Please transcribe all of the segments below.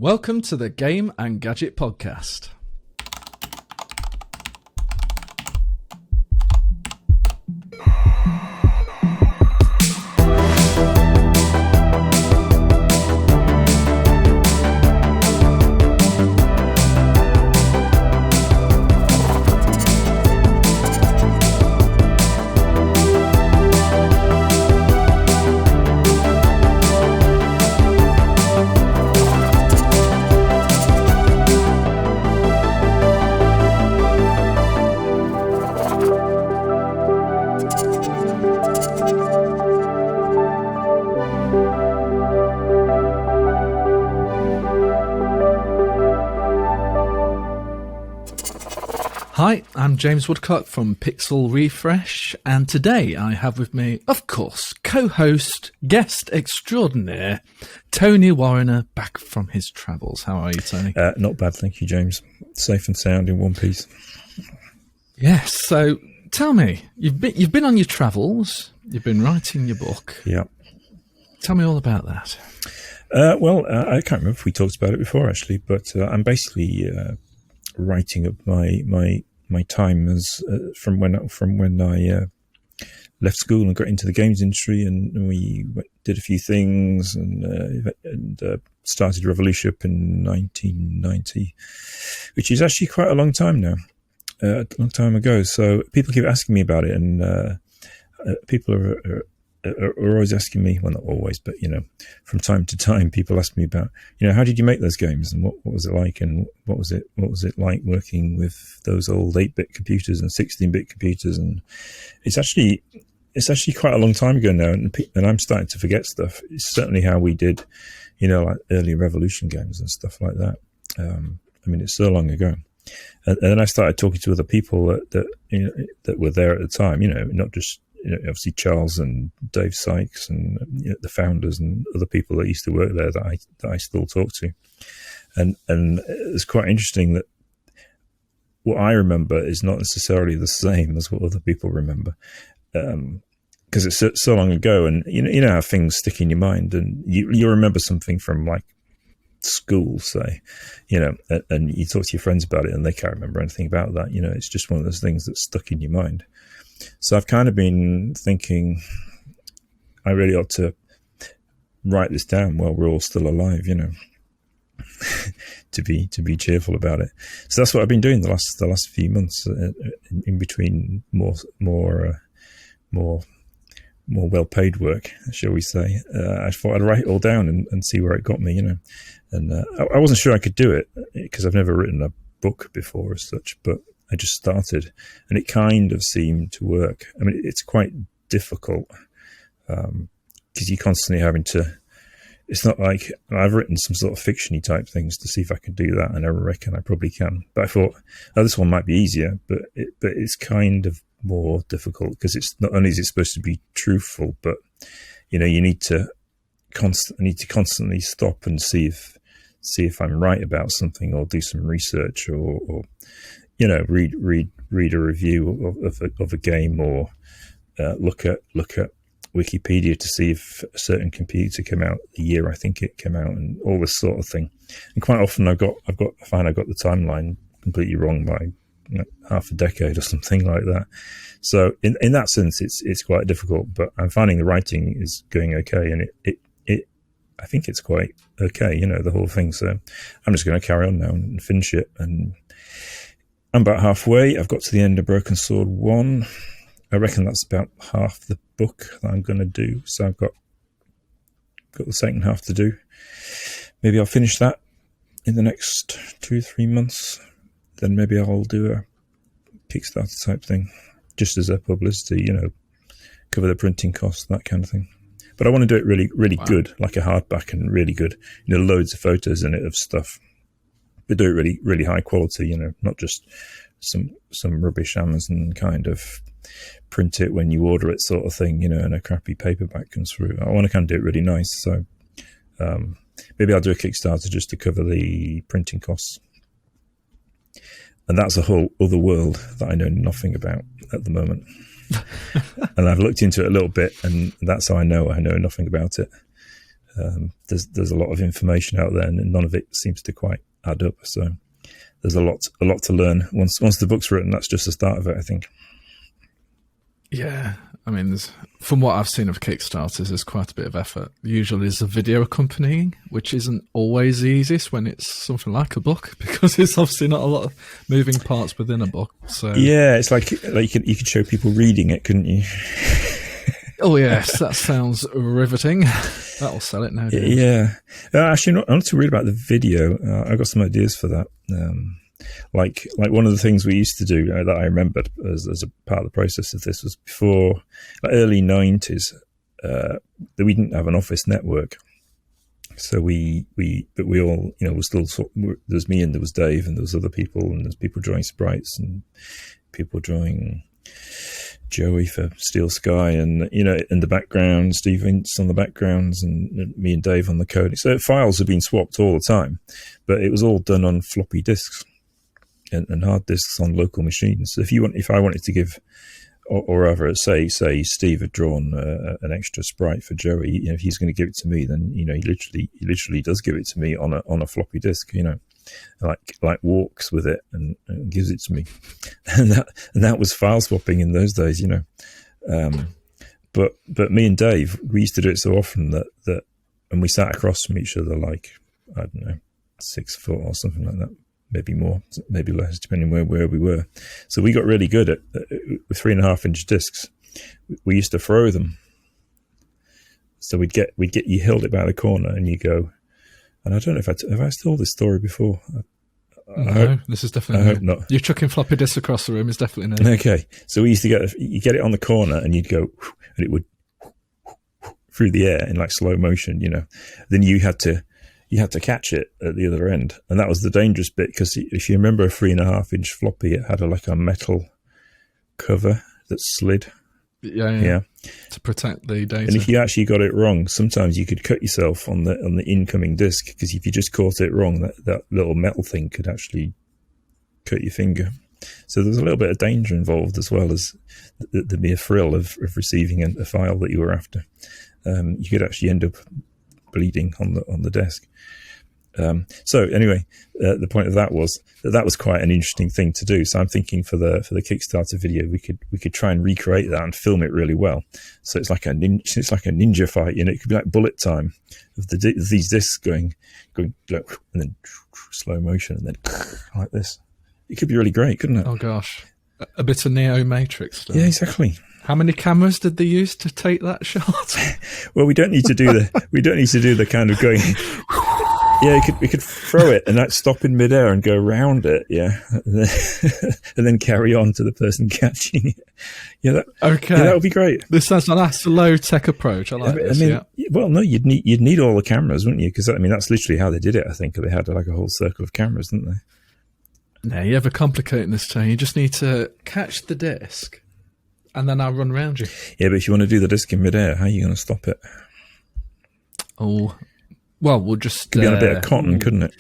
Welcome to the Game and Gadget podcast. Hi, I'm James Woodcock from Pixel Refresh, and today I have with me, of course, co-host, guest extraordinaire, Tony Warriner, back from his travels. How are you, Tony? Not bad, thank you, James. Safe and sound in one piece. Yes, so tell me, you've been on your travels, you've been writing your book. Yeah. Tell me all about that. I can't remember if we talked about it before, actually, but I'm basically writing up my time as from when I left school and got into the games industry, and we did a few things and started Revolution up in 1990, which is actually quite a long time now, a long time ago. So people keep asking me about it, and people are always asking me, well, not always, but from time to time, people ask me about, how did you make those games, and what was it like, and what was it like working with those old 8-bit computers and 16-bit computers, and it's actually quite a long time ago now, and I'm starting to forget stuff. It's certainly how we did, like early Revolution games and stuff like that. It's so long ago. And then I started talking to other people that were there at the time, not just, obviously Charles and Dave Sykes and the founders and other people that used to work there that I still talk to. And it's quite interesting that what I remember is not necessarily the same as what other people remember. Because it's so long ago, and you know how things stick in your mind, and you remember something from like school, say, and you talk to your friends about it and they can't remember anything about that. It's just one of those things that's stuck in your mind. So I've kind of been thinking I really ought to write this down while we're all still alive, to be cheerful about it. So that's what I've been doing the last few months, in between more well-paid work, shall we say. I thought I'd write it all down and see where it got me, And I wasn't sure I could do it because I've never written a book before as such, but I just started, and it kind of seemed to work. I mean, it's quite difficult because you're constantly having to. It's not like I've written some sort of fiction-y type things to see if I can do that, and I reckon I probably can. But I thought, this one might be easier, but it's kind of more difficult because it's not only is it supposed to be truthful, but you need to constantly stop and see if I'm right about something, or do some research, or read a review of a game, or look at Wikipedia to see if a certain computer came out the year I think it came out, and all this sort of thing. And quite often I find I got the timeline completely wrong by half a decade or something like that. So in that sense, it's quite difficult. But I'm finding the writing is going okay, and it I think it's quite okay, the whole thing. So I'm just going to carry on now and finish it. And I'm about halfway. I've got to the end of Broken Sword 1. I reckon that's about half the book that I'm going to do. So I've got the second half to do. Maybe I'll finish that in the next 2-3 months. Then maybe I'll do a Kickstarter type thing, just as a publicity, cover the printing costs, that kind of thing. But I want to do it really, really good, like a hardback, and really good, loads of photos in it of stuff, but do it really, really high quality, not just some rubbish Amazon kind of print it when you order it sort of thing, and a crappy paperback comes through. I want to kind of do it really nice. So maybe I'll do a Kickstarter just to cover the printing costs. And that's a whole other world that I know nothing about at the moment. And I've looked into it a little bit, and that's how I know nothing about it. There's a lot of information out there, and none of it seems to quite add up. So there's a lot to learn. Once the book's written, that's just the start of it, I think. Yeah, I mean, from what I've seen of Kickstarters, there's quite a bit of effort. Usually there's a video accompanying, which isn't always the easiest when it's something like a book, because it's obviously not a lot of moving parts within a book. So yeah, it's like you could show people reading it, couldn't you? Oh yes, that sounds riveting. That'll sell it now. Yeah, actually, I'm not too worried about the video. I got some ideas for that. Like one of the things we used to do that I remembered as a part of the process of this was before, like early 90s, that we didn't have an office network. So we all, we're still there's me and there was Dave and there was other people, and there's people drawing sprites and people drawing Joey for Steel Sky, and in the background, Steve Ince on the backgrounds, and me and Dave on the coding. So files have been swapped all the time, but it was all done on floppy disks and hard disks on local machines. So if I wanted to give, or rather, say Steve had drawn an extra sprite for Joey, if he's going to give it to me, then he literally does give it to me on a floppy disk, like walks with it and gives it to me, and that was file swapping in those days, But me and Dave, we used to do it so often that and we sat across from each other, like, I don't know, 6 foot or something like that. Maybe more, maybe less, depending where we were. So we got really good at with 3.5-inch discs. We used to throw them. So we'd get you held it by the corner, and you go. And I don't know have I told this story before. No, this is definitely. I hope not. You're chucking floppy disks across the room is definitely no. Okay, so we used to you get it on the corner, and you'd go, and it would through the air in like slow motion. Then you had to catch it at the other end, and that was the dangerous bit, because if you remember a 3.5-inch floppy, it had a metal cover that slid. Yeah. To protect the data. And if you actually got it wrong, sometimes you could cut yourself on the incoming disk, because if you just caught it wrong, that little metal thing could actually cut your finger. So there's a little bit of danger involved, as well as the mere thrill of receiving a file that you were after. You could actually end up bleeding on the desk. So anyway, the point of that was quite an interesting thing to do. So I'm thinking for the Kickstarter video, we could try and recreate that and film it really well. So it's like a ninja fight. It could be like bullet time of these discs going, and then slow motion, and then like this. It could be really great, couldn't it? Oh gosh, a bit of Neo Matrix stuff. Yeah, exactly. How many cameras did they use to take that shot? Well, we don't need to do the kind of going. Yeah, we could throw it and that stop in midair and go around it, yeah, and then carry on to the person catching it. Yeah, that would be great. This sounds like that's a low tech approach. I like this. Well, no, you'd need all the cameras, wouldn't you? Because that's literally how they did it. I think they had like a whole circle of cameras, didn't they? No, you're overcomplicating this, Tony. You just need to catch the disc, and then I'll run around you. Yeah, but if you want to do the disc in midair, how are you going to stop it? Oh. Well, we'll just... Could be on a bit of cotton, couldn't it?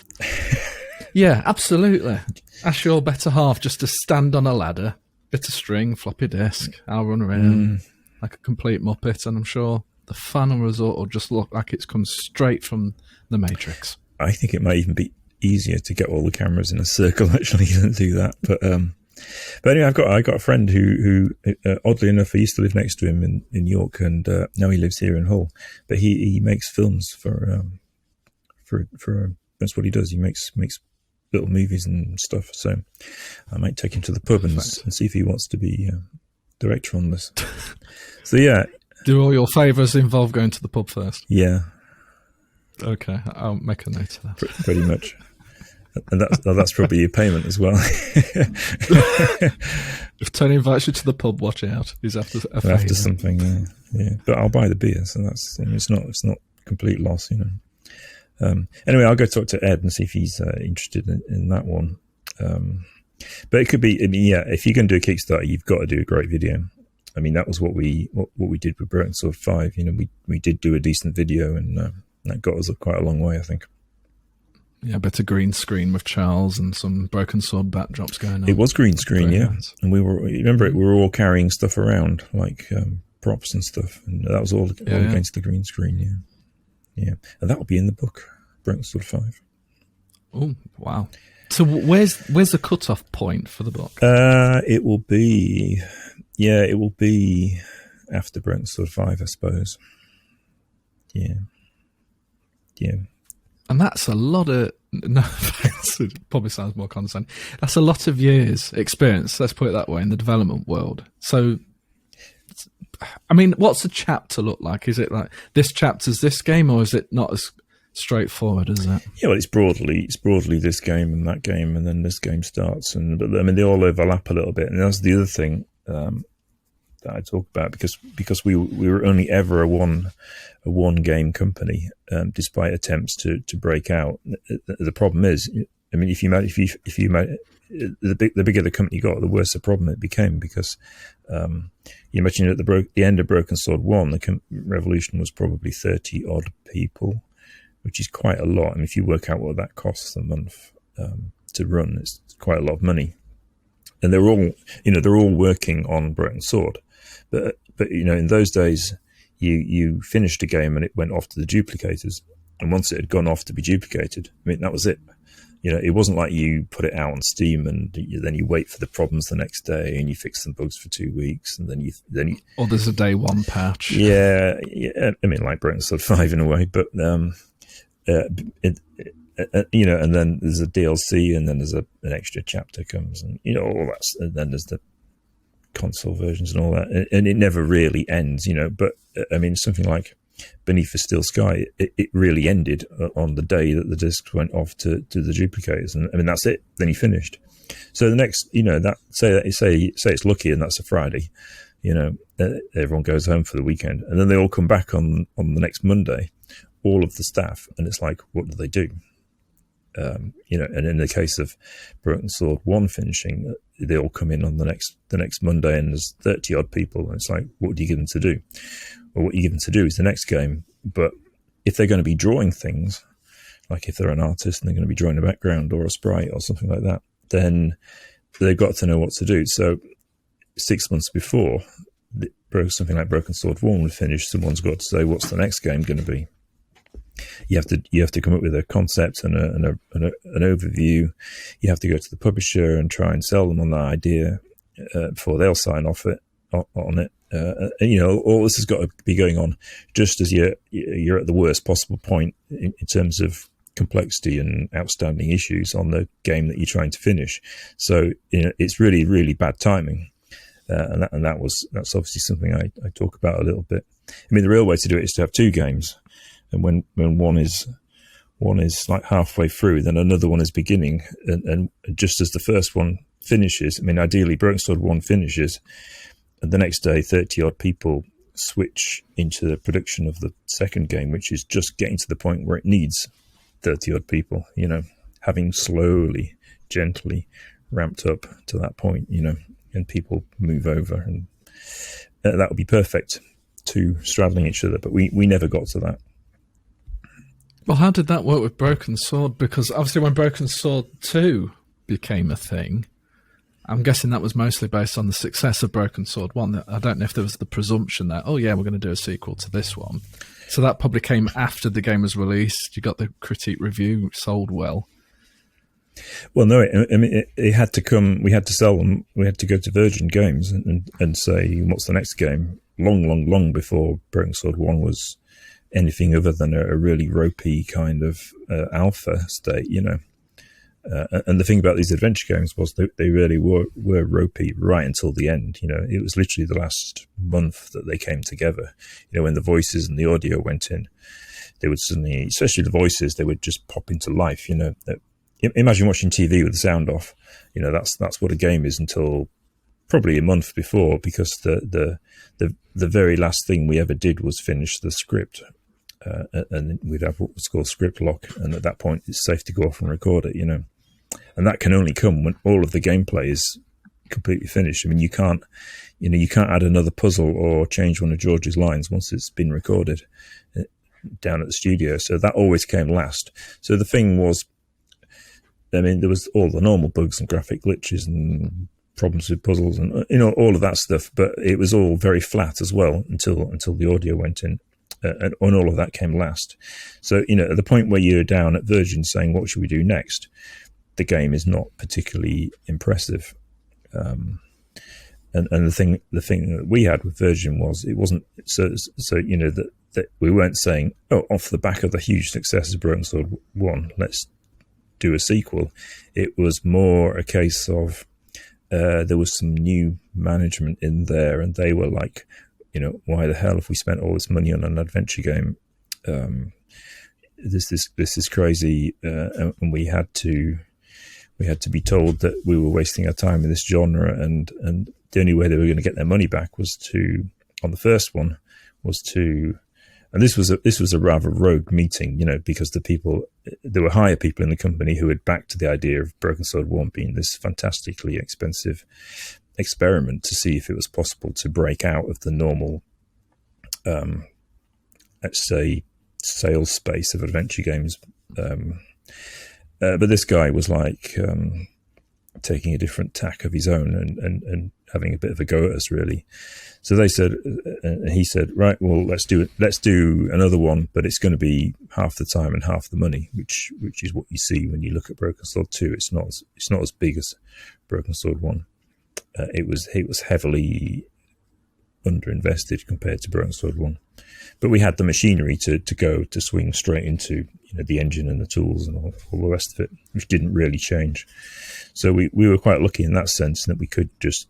Yeah, absolutely. Ask your better half just to stand on a ladder, bit of string, floppy disk. I'll run around like a complete muppet, and I'm sure the final result will just look like it's come straight from the Matrix. I think it might even be easier to get all the cameras in a circle, actually, than do that. But anyway, I got a friend who oddly enough, I used to live next to him in York, and now he lives here in Hull. But he makes films for that's what he does. He makes little movies and stuff. So I might take him to the pub and see if he wants to be director on this. So yeah. Do all your favours involve going to the pub first? Yeah. Okay, I'll make a note of that. Pretty much. And that's probably your payment as well. If Tony invites you to the pub, watch out. He's after something. Yeah. But I'll buy the beer, so it's not complete loss, Anyway, I'll go talk to Ed and see if he's interested in that one. But it could be. If you're going to do a Kickstarter, you've got to do a great video. I mean, that was what we did with Broken Sword 5. We did do a decent video, and that got us quite a long way, I think. Yeah, a bit of green screen with Charles and some Broken Sword backdrops going on. It was green screen, yeah. And we were all carrying stuff around, like props and stuff, and that was all going to the green screen, yeah. Yeah, and that will be in the book, Broken Sword 5. Oh, wow. So where's the cut-off point for the book? It will be after Broken Sword 5, I suppose. Yeah. And that's a lot of, no offense, it probably sounds more condescending. That's a lot of years experience, let's put it that way, in the development world. So, I mean, what's a chapter look like? Is it like this chapter's this game, or is it not as straightforward as that? Yeah, well, it's broadly this game and that game, and then this game starts. But I mean, they all overlap a little bit. And that's the other thing that I talk about, because we were only ever a one game company, despite attempts to break out. The problem is, I mean, the bigger the company got, the worse the problem it became, because you imagine at the end of Broken Sword 1, the Revolution was probably 30 odd people, which is quite a lot. I mean, if you work out what that costs a month to run, it's quite a lot of money. And they're all working on Broken Sword, but in those days, you finished a game and it went off to the duplicators, and once it had gone off to be duplicated, I mean, that was it. It wasn't like you put it out on Steam and then you wait for the problems the next day and you fix the bugs for 2 weeks and then you or there's a day one patch. Yeah. I mean, like Broken Sword 5 in a way, but and then there's a DLC, and then there's an extra chapter comes, and all that, and then there's the console versions and all that, and it never really ends. But I mean, something like Beneath the Steel Sky, it really ended on the day that the discs went off to the duplicators, and I mean, that's it. Then he finished. So the next, say it's lucky, and that's a Friday. Everyone goes home for the weekend, and then they all come back on the next Monday, all of the staff, and it's like, what do they do? And in the case of Broken Sword 1 finishing, they all come in on the next Monday, and there's 30 odd people, and it's like, what do you give them to do? Well, what you give them to do is the next game. But if they're going to be drawing things, like if they're an artist and they're going to be drawing a background or a sprite or something like that, then they've got to know what to do. So 6 months before something like Broken Sword 1 would finish, someone's got to say, what's the next game going to be? You have to come up with a concept and an overview. You have to go to the publisher and try and sell them on that idea before they'll sign off on it. And, all this has got to be going on just as you're at the worst possible point in terms of complexity and outstanding issues on the game that you're trying to finish. So it's really, really bad timing. And that's obviously something I talk about a little bit. I mean, the real way to do it is to have two games. And when one is like halfway through, then another one is beginning, and just as the first one finishes, I mean, ideally Broken Sword 1 finishes, and the next day 30 odd people switch into the production of the second game, which is just getting to the point where it needs 30 odd people, having slowly, gently ramped up to that point, and people move over, and that would be perfect, two straddling each other, but we never got to that. Well, how did that work with Broken Sword? Because obviously when Broken Sword 2 became a thing, I'm guessing that was mostly based on the success of Broken Sword 1. I don't know if there was the presumption that, oh yeah, we're going to do a sequel to this one. So that probably came after the game was released. You got the critique review, sold well. Well, no, I mean, it had to come, we had to sell them, we had to go to Virgin Games and say, what's the next game? Long before Broken Sword 1 was anything other than a really ropey kind of alpha state, and the thing about these adventure games was they really were ropey right until the end. It was literally the last month that they came together. When the voices and the audio went in, they would suddenly, especially the voices, they would just pop into life. Imagine watching TV with the sound off. That's what a game is until probably a month before, because the very last thing we ever did was finish the script. And we'd have what was called script lock, and at that point it's safe to go off and record it, and that can only come when all of the gameplay is completely finished. I mean, you can't add another puzzle or change one of George's lines once it's been recorded down at the studio. So that always came last. So the thing was, I mean, there was all the normal bugs and graphic glitches and problems with puzzles and all of that stuff, but it was all very flat as well until the audio went in. and all of that came last. So, at the point where you're down at Virgin saying, what should we do next? The game is not particularly impressive. And the thing that we had with Virgin was it wasn't that we weren't saying, oh, off the back of the huge success of Broken Sword 1, let's do a sequel. It was more a case of there was some new management in there, and they were like, why the hell have we spent all this money on an adventure game? This is crazy, and we had to be told that we were wasting our time in this genre, and the only way they were going to get their money back was on the first one, and this was a rather rogue meeting, because there were higher people in the company who had backed the idea of Broken Sword 1 being this fantastically expensive experiment to see if it was possible to break out of the normal, let's say, sales space of adventure games. But this guy was like taking a different tack of his own and having a bit of a go at us, really. So they said, he said, right, well, let's do another one, but it's going to be half the time and half the money, which is what you see when you look at Broken Sword 2. It's not as big as Broken Sword 1. It was heavily underinvested compared to Broken Sword 1. But we had the machinery to swing straight into the engine and the tools and all the rest of it, which didn't really change. So we were quite lucky in that sense that we could just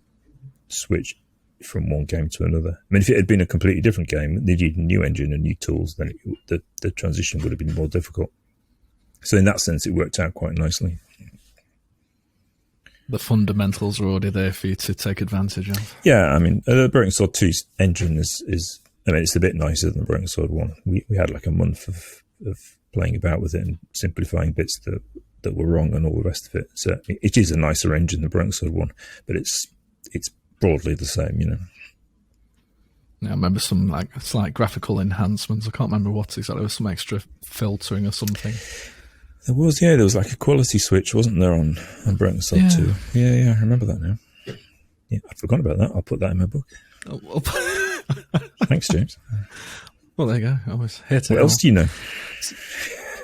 switch from one game to another. I mean, if it had been a completely different game, needed a new engine and new tools, then the transition would have been more difficult. So in that sense, it worked out quite nicely. The fundamentals are already there for you to take advantage of. Yeah, I mean, the Broken Sword 2's engine is it's a bit nicer than the Broken Sword 1. We had like a month of playing about with it and simplifying bits that were wrong and all the rest of it. So it is a nicer engine than Broken Sword 1, but it's broadly the same, Yeah, I remember some like slight graphical enhancements. I can't remember what exactly. There was some extra filtering or something. There was like a quality switch, wasn't there, on Broken Sword 2? Yeah, I remember that now. Yeah, I'd forgotten about that. I'll put that in my book. Oh, well, Thanks, James. well, there you go. I was here to What else do you know?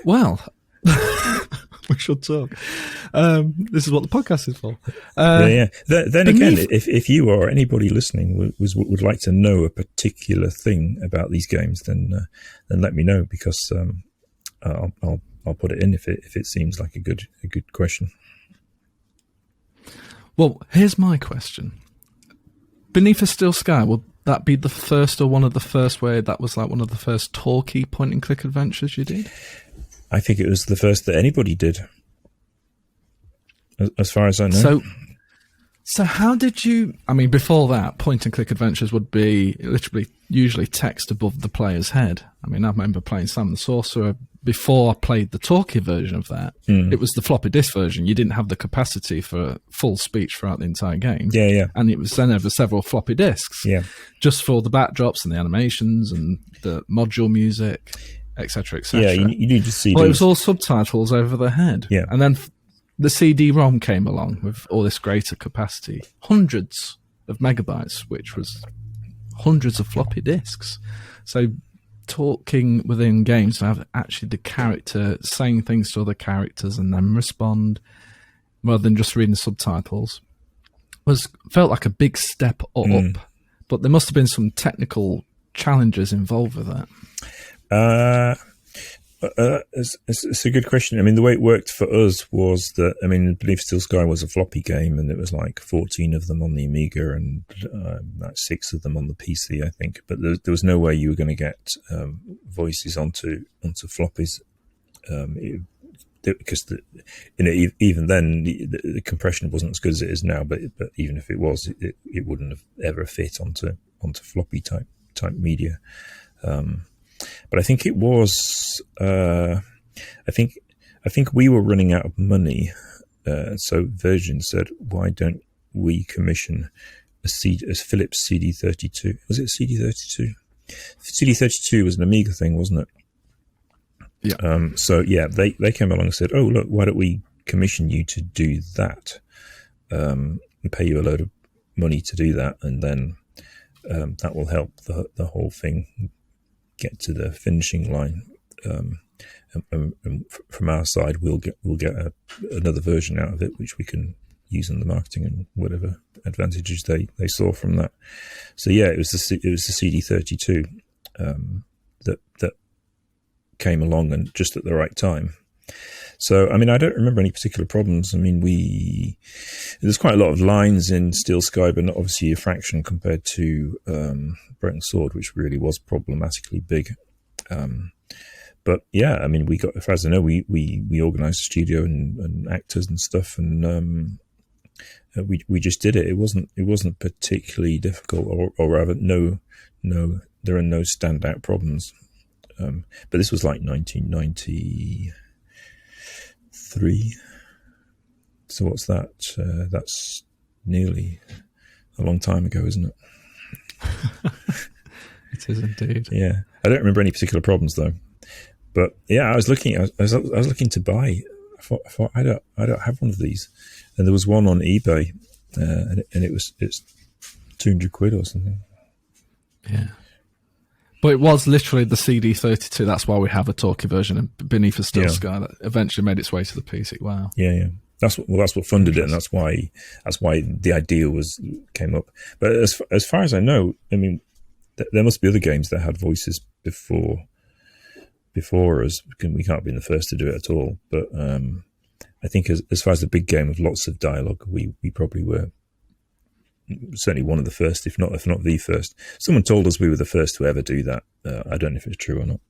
Well, we should talk. This is what the podcast is for. Yeah. Then again, if you or anybody listening would like to know a particular thing about these games, then let me know, because I'll put it in if it seems like a good question. Well, here's my question. Beneath a Steel Sky, would that be the first or one of the first where that was like one of the first talkie point-and-click adventures you did? I think it was the first that anybody did, as far as I know. So how did you... I mean, before that, point-and-click adventures would be literally usually text above the player's head. I mean, I remember playing Sam the Sorcerer before I played the talkie version of that. It was the floppy disk version. You didn't have the capacity for full speech throughout the entire game. Yeah. And it was then over several floppy disks. Yeah. Just for the backdrops and the animations and the module music, etc., etc. Yeah, you need to see. Well, it was all subtitles over the head. Yeah. And then the CD-ROM came along with all this greater capacity. Hundreds of megabytes, which was hundreds of floppy disks. So talking within games to have actually the character saying things to other characters and then respond rather than just reading subtitles felt like a big step up. But there must have been some technical challenges involved with that. It's a good question. I mean, the way it worked for us was that, I mean, Beneath Steel Sky was a floppy game, and it was like 14 of them on the Amiga and like 6 of them on the PC, I think. But there was no way you were going to get voices onto floppies, because even then the compression wasn't as good as it is now. But even if it was, it wouldn't have ever fit onto floppy type media. But I think it was. I think we were running out of money, so Virgin said, "Why don't we commission a Philips CD32? Was it CD32? CD32 was an Amiga thing, wasn't it? Yeah. So yeah, they came along and said, "Oh look, why don't we commission you to do that, and pay you a load of money to do that, and then that will help the whole thing." get to the finishing line. And from our side, we'll get another version out of it, which we can use in the marketing and whatever advantages they saw from that. So yeah, it was the CD32 that came along and just at the right time. So I mean, I don't remember any particular problems. I mean, there's quite a lot of lines in Steel Sky, but not obviously a fraction compared to Broken Sword, which really was problematically big. But yeah, I mean, as far as I know, we organised a studio and actors and stuff, and we just did it. It wasn't particularly difficult, or rather, no, there are no standout problems. But this was like 1993. So what's that? That's nearly a long time ago, isn't it? It is indeed. Yeah, I don't remember any particular problems though. But yeah, I was looking to buy. I thought I don't have one of these, and there was one on eBay, and it's £200 or something. Yeah, but it was literally the CD32. That's why we have a talkie version of Beneath a Steel Sky that eventually made its way to the PC. Wow. Yeah. That's what funded it, and that's why the idea came up. But as far as I know, I mean, there must be other games that had voices before us. We can't be the first to do it at all. But I think as far as a big game with lots of dialogue, we probably were certainly one of the first, if not the first. Someone told us we were the first to ever do that. I don't know if it's true or not.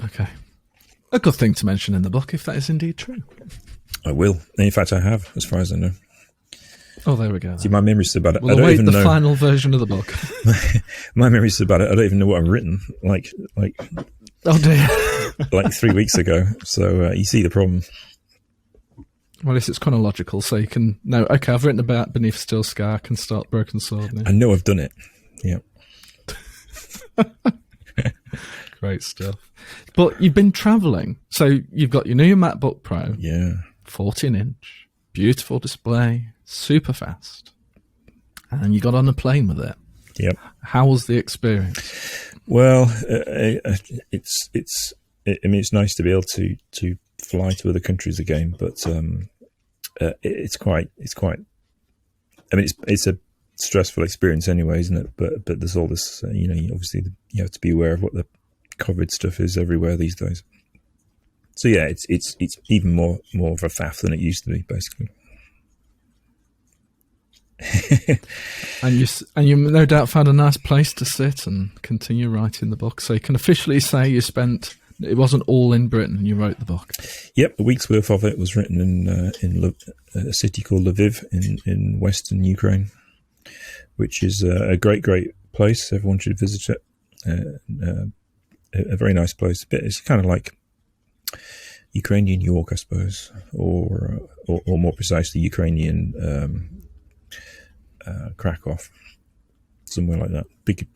Okay. A good thing to mention in the book, if that is indeed true. I will. In fact, I have, as far as I know. Oh, there we go. Then. See, my memory's so bad. We'll await the final version of the book. My memory's so bad. I don't even know what I've written. Like. Oh dear. Like 3 weeks ago. So you see the problem. Well, at least it's chronological, so you can know. Okay, I've written about Beneath Steel Sky. I can start Broken Sword now. I know I've done it. Yeah. Great stuff. But you've been travelling, so you've got your new MacBook Pro. Yeah. 14-inch, beautiful display, super fast, and you got on a plane with it. Yep. How was the experience? Well, it's nice to be able to fly to other countries again, but it's quite. I mean, it's a stressful experience anyway, isn't it? But there's all this, obviously you have to be aware of what the COVID stuff is everywhere these days. So yeah, it's even more of a faff than it used to be, basically. and you no doubt found a nice place to sit and continue writing the book. So you can officially say it wasn't all in Britain. You wrote the book. Yep, a week's worth of it was written in a city called Lviv in western Ukraine, which is a great place. Everyone should visit it. A very nice place. It's kind of like Ukrainian York, I suppose, or more precisely, Ukrainian Krakow, somewhere like that. Big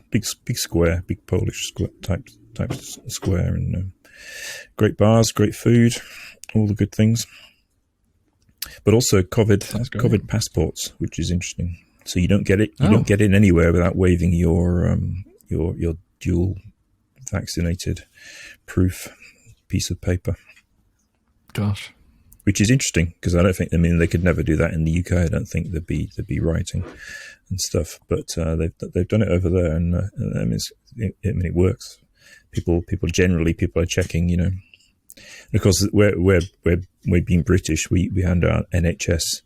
square, big Polish type square, and great bars, great food, all the good things. But also COVID passports, which is interesting. So you don't get it. You don't get in anywhere without waving your dual vaccinated proof piece of paper. Gosh, which is interesting because I don't think. I mean, they could never do that in the UK. I don't think there'd be writing and stuff. But they've done it over there, and it works. People are checking. Of course, we're being British. We hand out NHS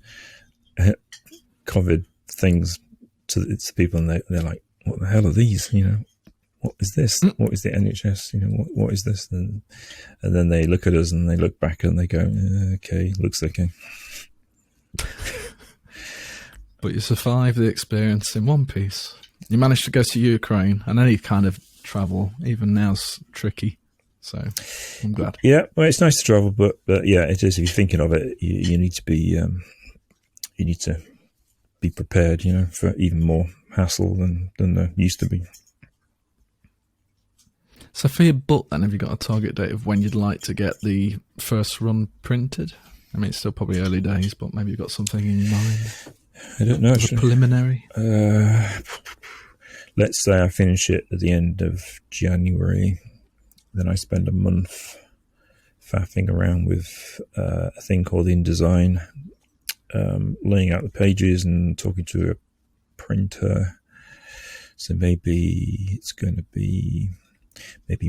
COVID things to people, and they're like, "What the hell are these?" What is this? What is the NHS? What is this? And then they look at us and they look back and they go, okay, looks okay. But you survived the experience in one piece. You managed to go to Ukraine, and any kind of travel, even now's tricky. So I'm glad. Yeah, well, it's nice to travel, but yeah, it is. If you're thinking of it, you need to be prepared, for even more hassle than there used to be. So for your book, then, have you got a target date of when you'd like to get the first run printed? I mean, it's still probably early days, but maybe you've got something in mind. I don't know. A preliminary? let's say I finish it at the end of January, then I spend a month faffing around with a thing called InDesign, laying out the pages and talking to a printer. So maybe it's going to be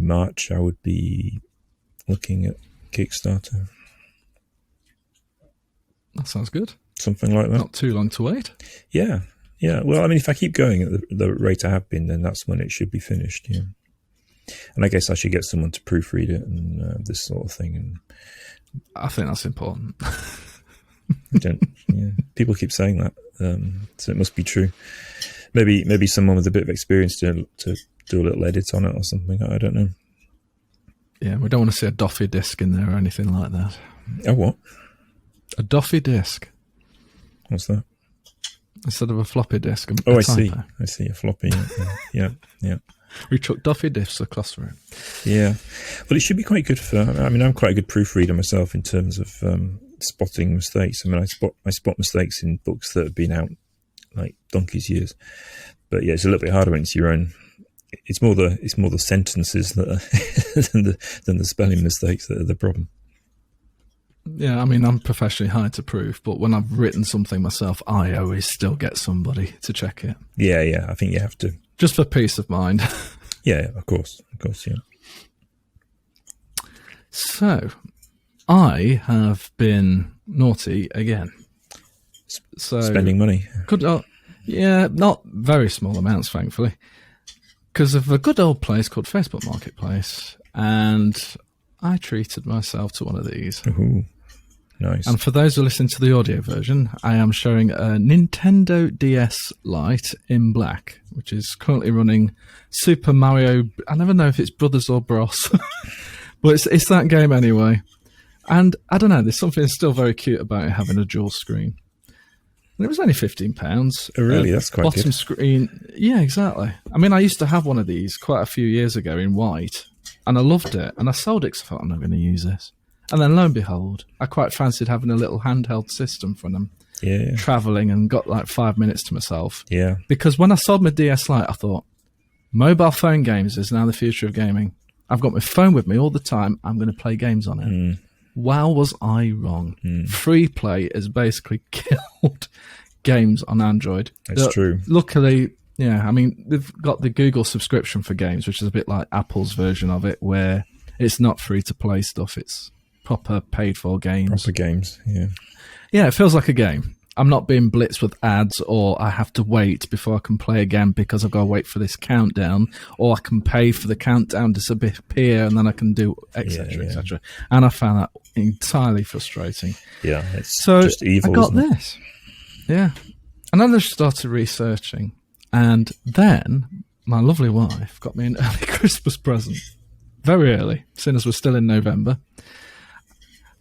March. I would be looking at Kickstarter. That sounds good. Something like that. Not too long to wait. Yeah. Well, I mean, if I keep going at the rate I have been, then that's when it should be finished. Yeah. And I guess I should get someone to proofread it and this sort of thing. And I think that's important. People keep saying that, so it must be true. Maybe someone with a bit of experience to do a little edit on it or something. I don't know. Yeah, we don't want to see a Doffy disc in there or anything like that. Oh, what? A Doffy disc. What's that? Instead of a floppy disk. I see. I see, a floppy. Yeah. We chuck Doffy discs across the room. Yeah. Well, it should be quite good for... I mean, I'm quite a good proofreader myself in terms of spotting mistakes. I mean, I spot mistakes in books that have been out like donkey's years. But yeah, it's a little bit harder when it's your own. It's more the sentences that are than the spelling mistakes that are the problem. Yeah, I mean, I'm professionally hired to proof, but when I've written something myself, I always still get somebody to check it. Yeah, I think you have to. Just for peace of mind. Yeah, of course, yeah. So, I have been naughty again. So spending money. Yeah, not very small amounts, thankfully. Because of a good old place called Facebook Marketplace, and I treated myself to one of these. Ooh. Nice. And for those who listen to the audio version, I am showing a Nintendo DS Lite in black, which is currently running Super Mario. I never know if it's Brothers or Bros, but it's that game anyway. And I don't know, there's something still very cute about it having a dual screen. And it was only £15. Oh, really? That's quite bottom good. Screen. Yeah, exactly. I mean, I used to have one of these quite a few years ago in white, and I loved it. And I sold it because I thought, I'm not going to use this. And then lo and behold, I quite fancied having a little handheld system for them. Yeah. Travelling, and got like 5 minutes to myself. Yeah. Because when I sold my DS Lite, I thought, mobile phone games is now the future of gaming. I've got my phone with me all the time. I'm going to play games on it. Wow, was I wrong. Free play has basically killed games on Android. That's true. Luckily, yeah, I mean, they've got the Google subscription for games, which is a bit like Apple's version of it, where it's not free to play stuff. It's proper paid for games. Proper games, yeah. Yeah, it feels like a game. I'm not being blitzed with ads, or I have to wait before I can play again because I've got to wait for this countdown, or I can pay for the countdown to disappear and then I can do etc. etc. And I found that entirely frustrating. Yeah, it's just evil. I got isn't it? this. Yeah. And then I started researching, and then my lovely wife got me an early Christmas present. Very early, seeing as we're still in November.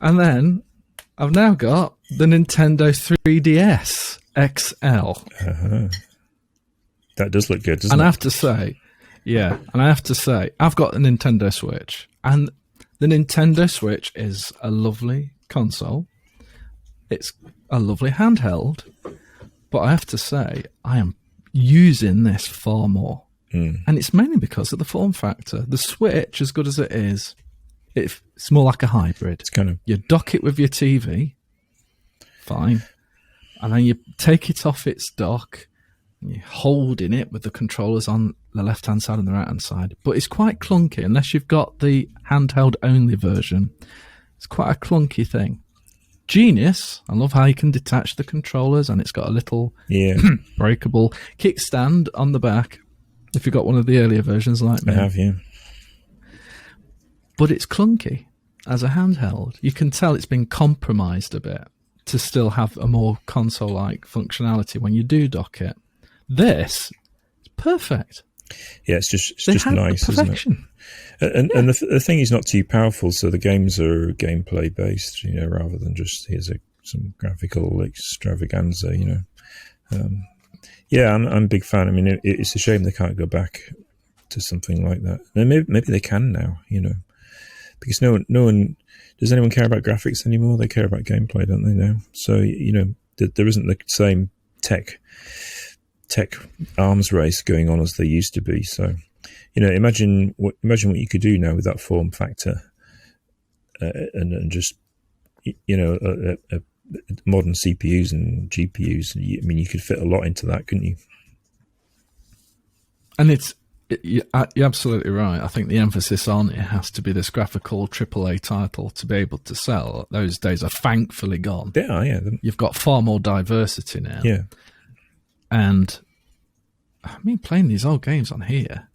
And then I've now got the Nintendo 3DS XL. That does look good, doesn't it? And I have to say, I've got a Nintendo Switch. And the Nintendo Switch is a lovely console. It's a lovely handheld. But I have to say, I am using this far more. And it's mainly because of the form factor. The Switch, as good as it is, it's more like a hybrid. It's kind of... You dock it with your TV, fine. And then you take it off its dock, and you're holding it with the controllers on the left-hand side and the right-hand side. But it's quite clunky, unless you've got the handheld-only version. It's quite a clunky thing. Genius. I love how you can detach the controllers, and it's got a little breakable kickstand on the back, if you've got one of the earlier versions like me. I have, yeah. But it's clunky as a handheld. You can tell it's been compromised a bit to still have a more console-like functionality when you do dock it. This is perfect. Yeah, it's just nice, isn't it? And the thing is not too powerful, so the games are gameplay based, rather than just here's some graphical extravaganza, Yeah, I'm a big fan. I mean, it's a shame they can't go back to something like that. And maybe they can now, because no one does anyone care about graphics anymore. They care about gameplay, don't they? Now, so there isn't the same tech tech arms race going on as there used to be. So, imagine what you could do now with that form factor, and just modern CPUs and GPUs. I mean, you could fit a lot into that, couldn't you? And you're absolutely right. I think the emphasis on it has to be this graphical AAA title to be able to sell. Those days are thankfully gone. Yeah. You've got far more diversity now. Yeah. And I mean, playing these old games on here,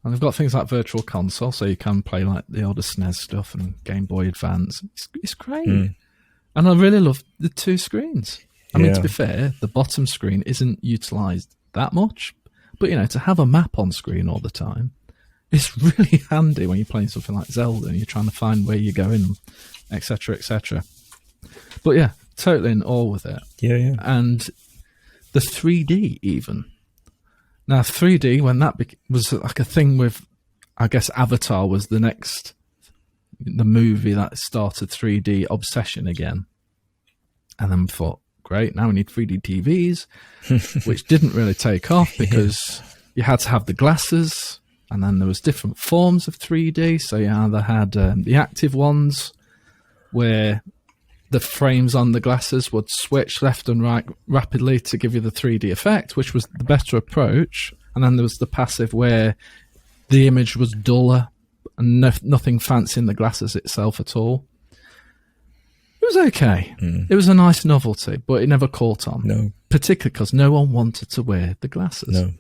and they've got things like Virtual Console, so you can play like the older SNES stuff and Game Boy Advance. It's great. And I really love the two screens. I mean, to be fair, the bottom screen isn't utilised that much. But, to have a map on screen all the time, it's really handy when you're playing something like Zelda and you're trying to find where you're going, etc., etc. But yeah, totally in awe with it. Yeah. And the 3D even. Now, 3D, when that was like a thing with, I guess Avatar was the movie that started 3D obsession again. And then thought, great, now we need 3D TVs, which didn't really take off because you had to have the glasses, and then there was different forms of 3D. So you either had the active ones where the frames on the glasses would switch left and right rapidly to give you the 3D effect, which was the better approach. And then there was the passive where the image was duller and nothing fancy in the glasses itself at all. It was okay. It was a nice novelty, but it never caught on. No. Particularly because no one wanted to wear the glasses. No.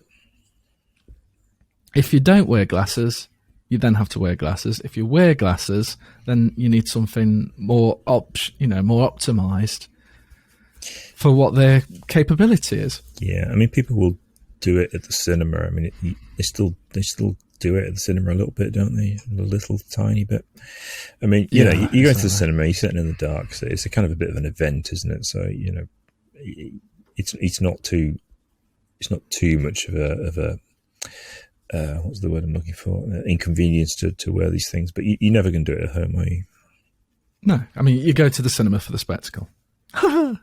If you don't wear glasses, you then have to wear glasses. If you wear glasses, then you need something more optimized for what their capability is. Yeah, I mean, people will do it at the cinema. I mean, they still do it at the cinema a little bit, don't they? A little tiny bit. I mean, you go into the cinema, you're sitting in the dark, so it's a kind of a bit of an event, isn't it? So it's not too much of a what's the word I'm looking for? Inconvenience to wear these things, but you're never going to do it at home, are you? No, I mean, you go to the cinema for the spectacle. That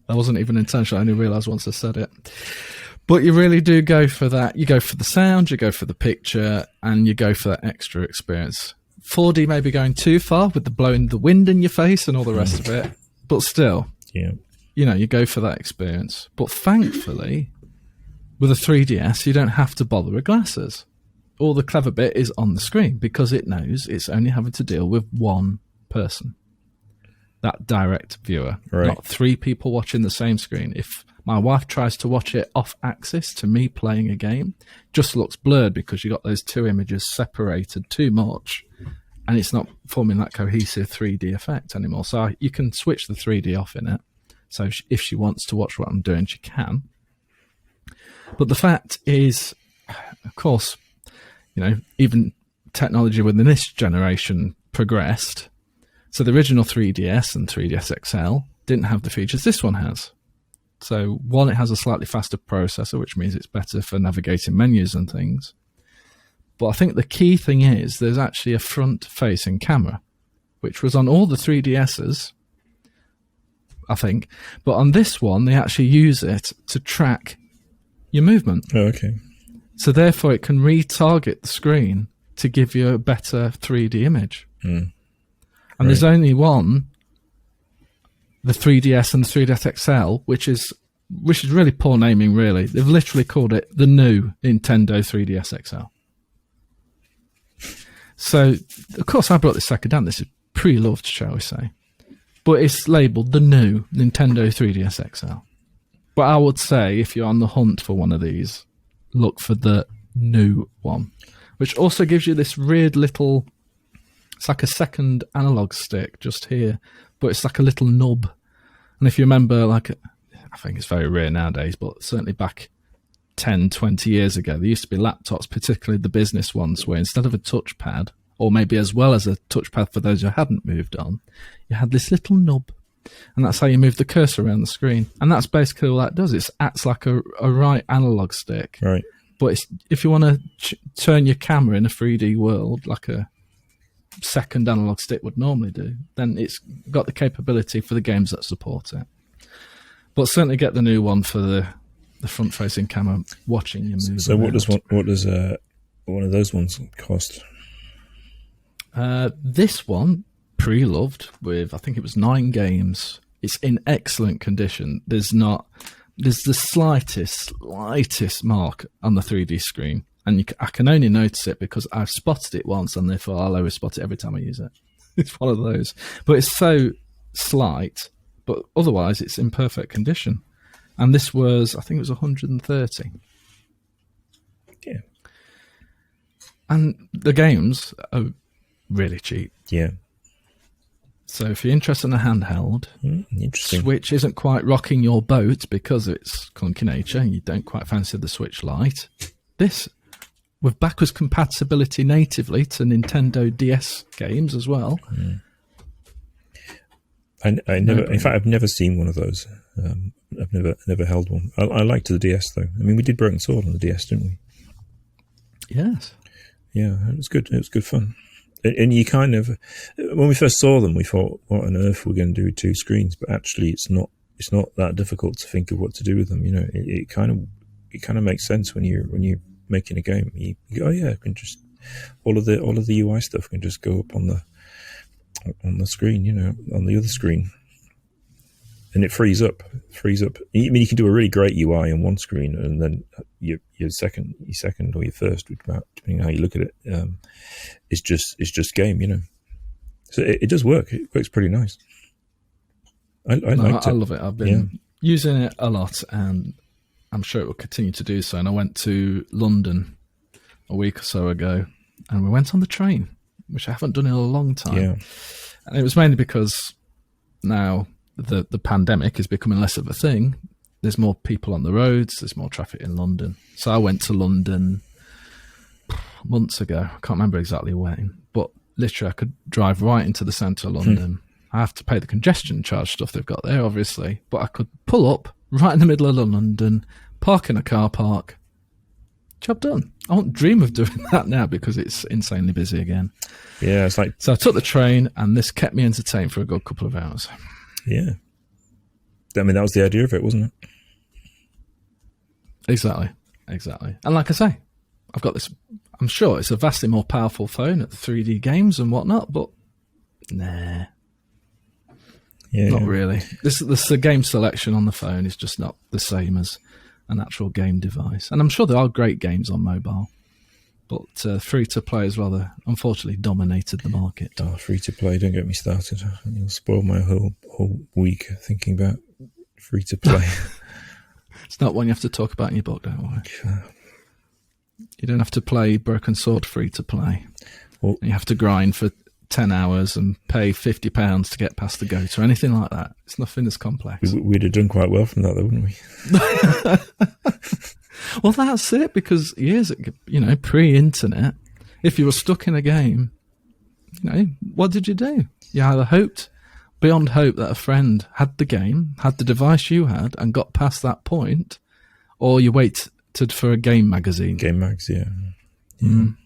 wasn't even intentional. I only realised once I said it. But you really do go for that. You go for the sound, you go for the picture, and you go for that extra experience. 4D may be going too far with the blowing the wind in your face and all the rest of it, but still, you go for that experience. But thankfully, with a 3DS, you don't have to bother with glasses. All the clever bit is on the screen because it knows it's only having to deal with one person, that direct viewer, not three people watching the same screen. If my wife tries to watch it off axis to me playing a game, just looks blurred because you got those two images separated too much, and it's not forming that cohesive 3D effect anymore. So you can switch the 3D off in it. So if she wants to watch what I'm doing, she can. But the fact is, of course, even technology within this generation progressed. So the original 3DS and 3DS XL didn't have the features this one has. So one, it has a slightly faster processor, which means it's better for navigating menus and things. But I think the key thing is there's actually a front-facing camera, which was on all the 3DSs, I think. But on this one, they actually use it to track your movement. Oh, okay. So therefore, it can retarget the screen to give you a better 3D image. And there's only one, the 3DS and the 3DS XL, which is really poor naming, really. They've literally called it the new Nintendo 3DS XL. So, of course, I brought this second down. This is pre-loved, shall we say. But it's labelled the new Nintendo 3DS XL. But I would say, if you're on the hunt for one of these, look for the new one, which also gives you this weird little... It's like a second analog stick just here, but it's like a little nub. And if you remember, I think it's very rare nowadays, but certainly back 10, 20 years ago, there used to be laptops, particularly the business ones, where instead of a touchpad, or maybe as well as a touchpad for those who hadn't moved on, you had this little nub. And that's how you move the cursor around the screen. And that's basically all that does. It acts like a right analog stick. Right. But if you want to turn your camera in a 3D world, like a second analog stick would normally do, then it's got the capability for the games that support it. But certainly get the new one for the the front-facing camera watching you move. So what does one of those ones cost? This one, pre-loved with, I think it was 9 games. It's in excellent condition. There's the slightest mark on the 3D screen. And I can only notice it because I've spotted it once, and therefore I'll always spot it every time I use it. It's one of those. But it's so slight, but otherwise it's in perfect condition. And this was, I think it was 130. Yeah. And the games are really cheap. Yeah. So if you're interested in a handheld, interesting. Switch isn't quite rocking your boat because it's clunky nature and you don't quite fancy the Switch Lite. This, with backwards compatibility natively to Nintendo DS games as well. Mm. I never, in fact, I've never seen one of those. I've never held one. I liked the DS though. I mean, we did Broken Sword on the DS, didn't we? Yes. Yeah, it was good. It was good fun. And you kind of, when we first saw them, we thought, what on earth we're going to do with 2 screens? But actually, it's not that difficult to think of what to do with them. You know, it kind of makes sense when you're making a game. You go, oh yeah, I can just all of the UI stuff can just go up on the screen. You know, on the other screen. And it frees up. I mean, you can do a really great UI on one screen, and then your second or your first, depending on how you look at it, is just game. You know, so it does work. It works pretty nice. I liked it. I love it. I've been using it a lot, and I'm sure it will continue to do so. And I went to London a week or so ago, and we went on the train, which I haven't done in a long time. Yeah. And it was mainly because now the pandemic is becoming less of a thing. There's more people on the roads. There's more traffic in London. So I went to London months ago. I can't remember exactly when, but literally I could drive right into the centre of London. I have to pay the congestion charge stuff they've got there, obviously, but I could pull up right in the middle of London, park in a car park. Job done. I won't dream of doing that now because it's insanely busy again. Yeah, it's like... So I took the train, and this kept me entertained for a good couple of hours. Yeah. I mean, that was the idea of it, wasn't it? Exactly. And like I say, I've got this... I'm sure it's a vastly more powerful phone at the 3D games and whatnot, but nah. Yeah, not really. The game selection on the phone is just not the same as an actual game device. And I'm sure there are great games on mobile, but free-to-play has rather, unfortunately, dominated the market. Oh, free-to-play, don't get me started. You'll spoil my whole week thinking about free-to-play. It's not one you have to talk about in your book, don't worry. You don't have to play Broken Sword free-to-play. Well, you have to grind for 10 hours and pay £50 to get past the goat or anything like that. It's nothing as complex. We'd have done quite well from that, though, wouldn't we? Well, that's it, because years ago, pre-internet, if you were stuck in a game, what did you do? You either hoped beyond hope that a friend had the game, had the device you had, and got past that point, or you waited for a game magazine. Game mags, yeah. Mm.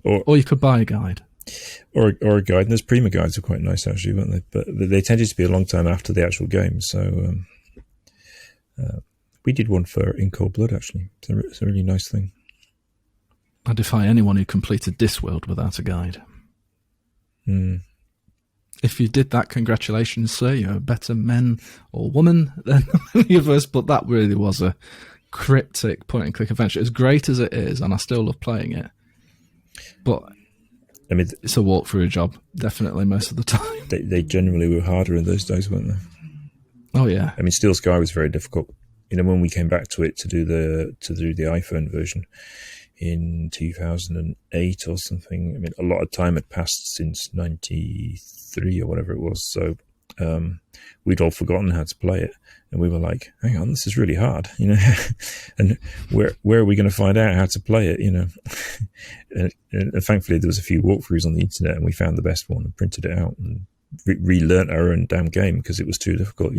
Or you could buy a guide. Or a guide. And those Prima guides are quite nice, actually, weren't they? But they tended to be a long time after the actual game. So we did one for In Cold Blood, actually. It's a really nice thing. I defy anyone who completed Discworld without a guide. Mm. If you did that, congratulations, sir. You're a better man or woman than any of us. But that really was a cryptic point-and-click adventure. As great as it is, and I still love playing it, but I mean, it's a walkthrough job, definitely, most of the time. They generally were harder in those days, weren't they? Oh yeah. I mean, Steel Sky was very difficult. When we came back to it to do the iPhone version in 2008 or something, I mean, a lot of time had passed since 93 or whatever it was. So we'd all forgotten how to play it, and we were like, "Hang on, this is really hard," and where are we going to find out how to play it? And thankfully there was a few walkthroughs on the internet, and we found the best one and printed it out and relearnt our own damn game because it was too difficult.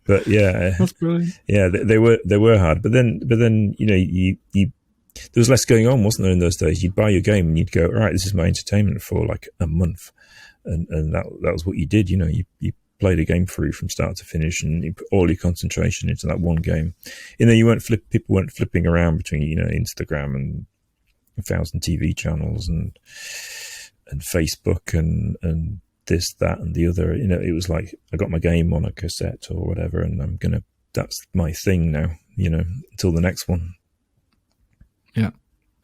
But yeah, that's brilliant. Yeah, they were hard, but then you there was less going on, wasn't there, in those days? You'd buy your game and you'd go, all right, this is my entertainment for like a month, and that was what you did. You played a game through from start to finish, and you put all your concentration into that one game. You know, people weren't flipping around between, you know, Instagram and 1,000 TV channels and Facebook and this, that, and the other. You know, it was like, I got my game on a cassette or whatever, and that's my thing now, you know, until the next one. Yeah.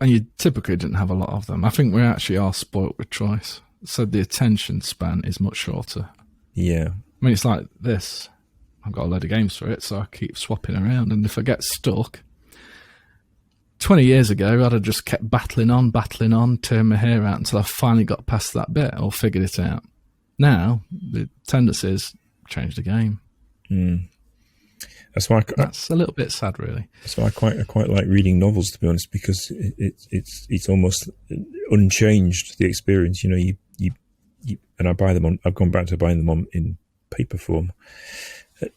And you typically didn't have a lot of them. I think we actually are spoilt with choice. So the attention span is much shorter. Yeah. I mean, it's like this. I've got a load of games for it, so I keep swapping around. And if I get stuck, 20 years ago, I'd have just kept battling on, turn my hair out until I finally got past that bit or figured it out. Now, the tendency is change the game. Mm. That's a little bit sad, really. That's why I quite like reading novels, to be honest, because it's almost unchanged, the experience. You know, you and I buy them on. I've gone back to buying them on in paper form,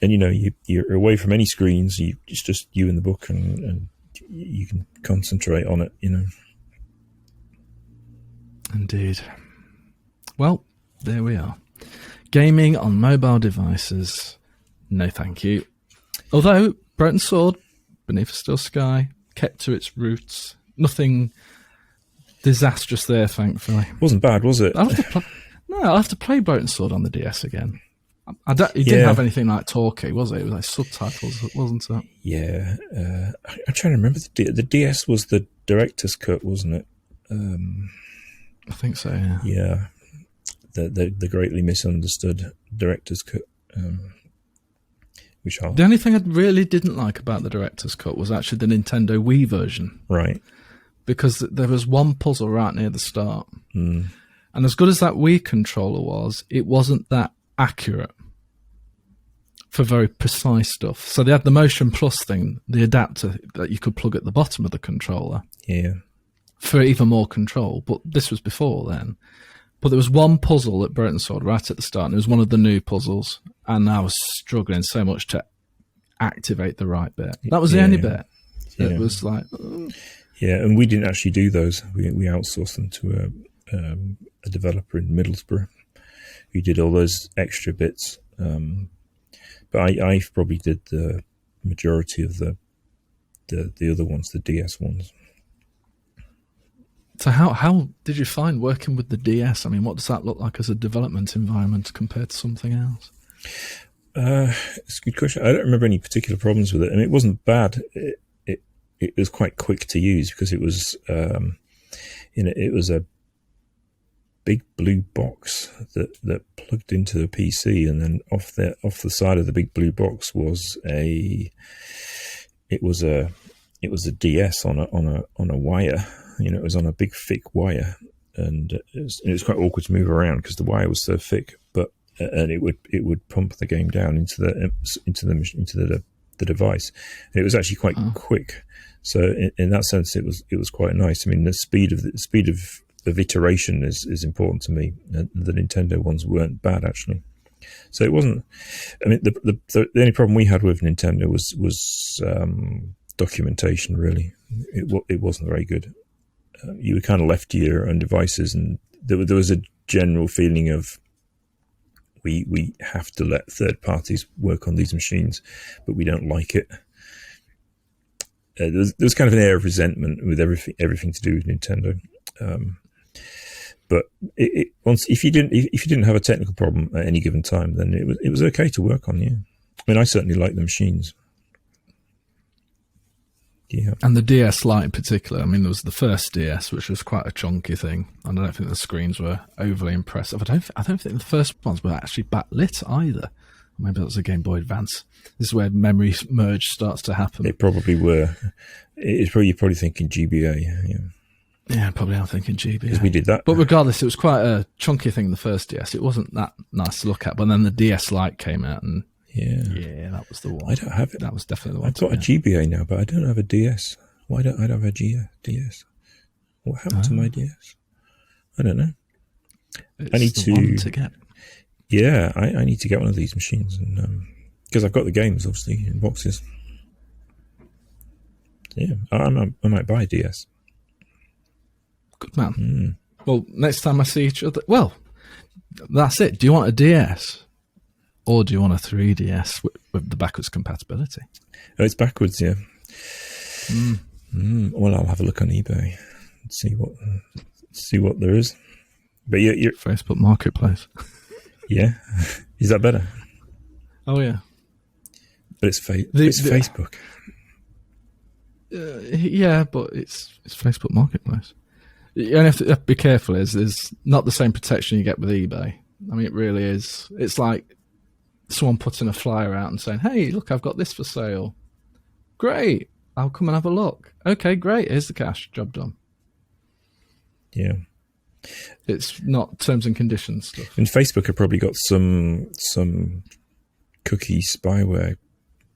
and you know, you're away from any screens. It's just you and the book, and you can concentrate on it. You know. Indeed. Well, there we are. Gaming on mobile devices. No, thank you. Although, Broken Sword, Beneath a Still Sky, kept to its roots. Nothing disastrous there, thankfully. Wasn't bad, was it? I'll have to play Broken Sword on the DS again. It didn't have anything like talkie, was it? It was like subtitles, wasn't it? Yeah. I'm trying to remember. The DS was the director's cut, wasn't it? I think so, yeah. Yeah. The greatly misunderstood director's cut. The only thing I really didn't like about the director's cut was actually the Nintendo Wii version. Right. Because there was one puzzle right near the start. Mm. And as good as that Wii controller was, it wasn't that accurate for very precise stuff. So they had the Motion Plus thing, the adapter that you could plug at the bottom of the controller. Yeah. For even more control. But this was before then. But there was one puzzle at Broken Sword right at the start, and it was one of the new puzzles, and I was struggling so much to activate the right bit. That was the only bit. It was like... Yeah, and we didn't actually do those. We outsourced them to a developer in Middlesbrough who did all those extra bits. But I probably did the majority of the other ones, the DS ones. So how did you find working with the DS? I mean, what does that look like as a development environment compared to something else? It's a good question. I don't remember any particular problems with it. I mean, it wasn't bad. It was quite quick to use because it was, it was a big blue box that plugged into the PC, and then off the side of the big blue box was a DS on a wire. You know, it was on a big thick wire, and it was quite awkward to move around because the wire was so thick. And it would pump the game down into the device. And it was actually quite quick. So in that sense, it was quite nice. I mean, the speed of iteration is important to me. The Nintendo ones weren't bad actually. So it wasn't. I mean, the only problem we had with Nintendo was documentation. Really, it wasn't very good. You were kind of left to your own devices, and there was a general feeling of we have to let third parties work on these machines, but we don't like it. There's kind of an air of resentment with everything to do with Nintendo. But if you didn't have a technical problem at any given time, then it was okay to work on. Yeah, I mean, I certainly like the machines. Yeah. And the DS Lite in particular, I mean, there was the first DS, which was quite a chunky thing, and I don't think the screens were overly impressive. I don't think the first ones were actually backlit either. Maybe that was a Game Boy Advance. This is where memory merge starts to happen. They probably were. You're probably thinking GBA. Yeah, probably I'm thinking GBA. Because we did that. But regardless, it was quite a chunky thing, the first DS. It wasn't that nice to look at, but then the DS Lite came out, and yeah, that was the one. I don't have it. That was definitely the one. I've got a GBA now, but I don't have a DS. Why don't I have a DS? What happened to my DS? I don't know. I need to get. Yeah, I need to get one of these machines, and because I've got the games obviously in boxes. Yeah, I might buy a DS. Good man. Well, next time I see each other, well, that's it. Do you want a DS? Or do you want a 3DS with the backwards compatibility? Oh, it's backwards, yeah. Well, I'll have a look on eBay and see what there is. But you're Facebook Marketplace. Yeah, is that better? Oh yeah, but it's Facebook. Yeah, but it's Facebook Marketplace. You have to be careful. There's not the same protection you get with eBay. I mean, it really is. It's like someone putting a flyer out and saying, "Hey, look, I've got this for sale. Great, I'll come and have a look. Okay, great. Here's the cash. Job done." Yeah. It's not terms and conditions stuff. And Facebook have probably got some cookie spyware